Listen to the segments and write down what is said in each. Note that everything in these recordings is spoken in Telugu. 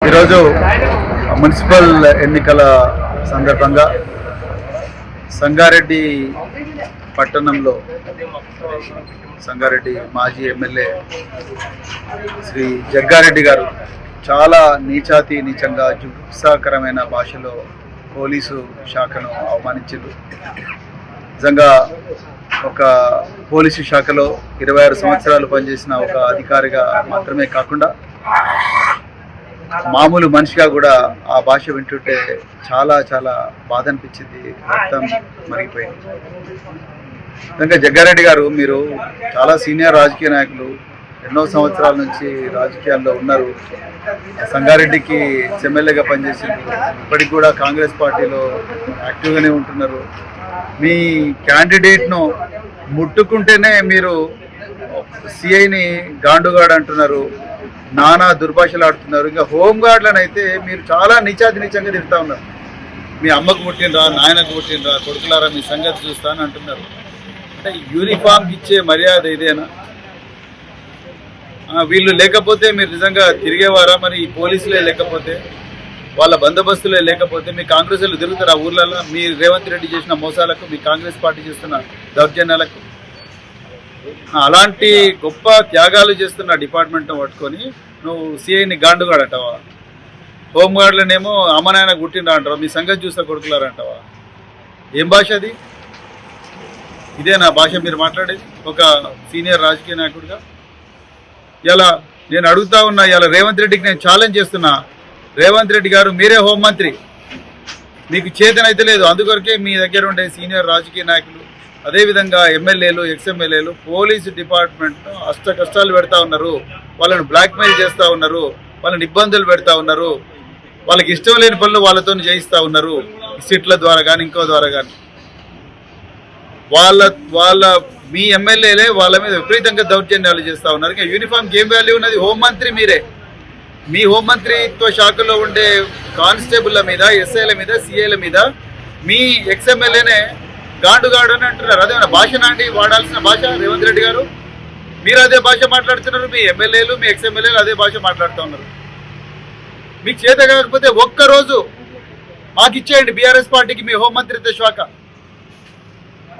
ఈరోజు మున్సిపల్ ఎన్నికల సందర్భంగా సంగారెడ్డి పట్టణంలో సంగారెడ్డి మాజీ ఎమ్మెల్యే శ్రీ జగ్గారెడ్డి గారు చాలా నీచంగా జుగుప్సాకరమైన భాషలో పోలీసు శాఖను అవమానించారు. నిజంగా ఒక పోలీసు శాఖలో 26 సంవత్సరాలు పనిచేసిన ఒక అధికారిగా మాత్రమే కాకుండా మామూలు మనిషిగా కూడా ఆ భాష వింటుంటే చాలా చాలా బాధ అనిపించింది. రక్తం మరిగిపోయింది. నిజంగా జగ్గారెడ్డి గారు మీరు చాలా సీనియర్ రాజకీయ నాయకులు, ఎన్నో సంవత్సరాల నుంచి రాజకీయాల్లో ఉన్నారు. సంగారెడ్డికి ఎమ్మెల్యేగా పనిచేసింది. ఇప్పటికి కూడా కాంగ్రెస్ పార్టీలో యాక్టివ్గానే ఉంటున్నారు. మీ క్యాండిడేట్ను ముట్టుకుంటేనే మీరు సిఐని గాండుగాడు అంటున్నారు, నానా దుర్భాషలు ఆడుతున్నారు. ఇంకా హోంగార్డులను అయితే మీరు చాలా నీచంగా తిరుగుతూ ఉన్నారు. మీ అమ్మకు పుట్టినరా, నాయనకు పుట్టినరా, కొడుకులారా మీ సంగతి చూస్తా అని అంటున్నారు. అంటే యూనిఫామ్కి ఇచ్చే మర్యాద ఇదేనా? వీళ్ళు లేకపోతే మీరు నిజంగా తిరిగేవారా? మరి ఈ పోలీసులే లేకపోతే, వాళ్ళ బందోబస్తులే లేకపోతే మీ కాంగ్రెస్ వాళ్ళు తిరుగుతారు ఆ ఊర్లలో? మీ రేవంత్ రెడ్డి చేసిన మోసాలకు, మీ కాంగ్రెస్ పార్టీ చేస్తున్న దౌర్జన్యాలకు, అలాంటి గొప్ప త్యాగాలు చేస్తున్న డిపార్ట్మెంట్ను పట్టుకొని నువ్వు సిఐని గాండుగాడు అంటావా? హోంగార్డులనేమో అమ్మనాయన గుట్టిండ్రా అంటావా? మీ సంగతి చూస్తా కొడుకులారంటావా? ఏం భాష అది? ఇదేనా భాష మీరు మాట్లాడేది ఒక సీనియర్ రాజకీయ నాయకుడిగా? ఇలా నేను అడుగుతా ఉన్నా, ఇలా రేవంత్ రెడ్డికి నేను ఛాలెంజ్ చేస్తున్నా. రేవంత్ రెడ్డి గారు మీరే హోంమంత్రి, మీకు చేతనైతే లేదు. అందుకొరకే మీ దగ్గర ఉండే సీనియర్ రాజకీయ నాయకులు, అదేవిధంగా ఎమ్మెల్యేలు, ఎక్స్ఎమ్మెల్యేలు పోలీసు డిపార్ట్మెంట్ను అష్ట కష్టాలు పెడతా ఉన్నారు. వాళ్ళని బ్లాక్మెయిల్ చేస్తూ ఉన్నారు, వాళ్ళని ఇబ్బందులు పెడతా ఉన్నారు, వాళ్ళకి ఇష్టం లేని పనులు వాళ్ళతో చేయిస్తూ ఉన్నారు. సిట్ల ద్వారా కానీ ఇంకో ద్వారా కానీ వాళ్ళ మీ ఎమ్మెల్యేలే వాళ్ళ మీద విపరీతంగా దౌర్జన్యాలు చేస్తూ ఉన్నారు. ఇంకా యూనిఫామ్కి ఏం వాల్యూ ఉన్నది? హోంమంత్రి మీరే. మీ హోంమంత్రిత్వ శాఖలో ఉండే కానిస్టేబుల్ల మీద, ఎస్ఐల మీద, సిఐల మీద మీ ఎక్స్ఎమ్మెల్యేనే గాండుగాడు అని అంటున్నారు. అదేమైనా భాష నాండి వాడాల్సిన భాష? రేవంత్ రెడ్డి గారు మీరు అదే భాష మాట్లాడుతున్నారు, మీ ఎమ్మెల్యేలు, మీ ఎక్స్ఎమ్మెల్యేలు అదే భాష మాట్లాడుతూ ఉన్నారు. మీకు చేత కాకపోతే ఒక్కరోజు మాకు ఇచ్చేయండి బీఆర్ఎస్ పార్టీకి మీ హోంమంత్రిత్వ శాఖ.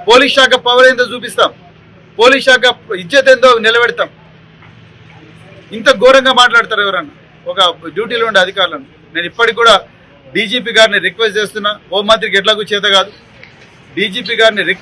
పోలీస్ శాఖ పవర్ ఏందో చూపిస్తాం, పోలీస్ శాఖ ఇజ్జత్ ఏందో నిలబెడతాం. ఇంత ఘోరంగా మాట్లాడతారు ఎవరన్నా ఒక డ్యూటీలో ఉండే అధికారులను? నేను ఇప్పటికి కూడా డీజీపీ గారిని రిక్వెస్ట్ చేస్తున్నా, హోంమంత్రికి ఎట్లాగూ చేత కాదు, డీజీపీ గారిని రిక్వెస్ట్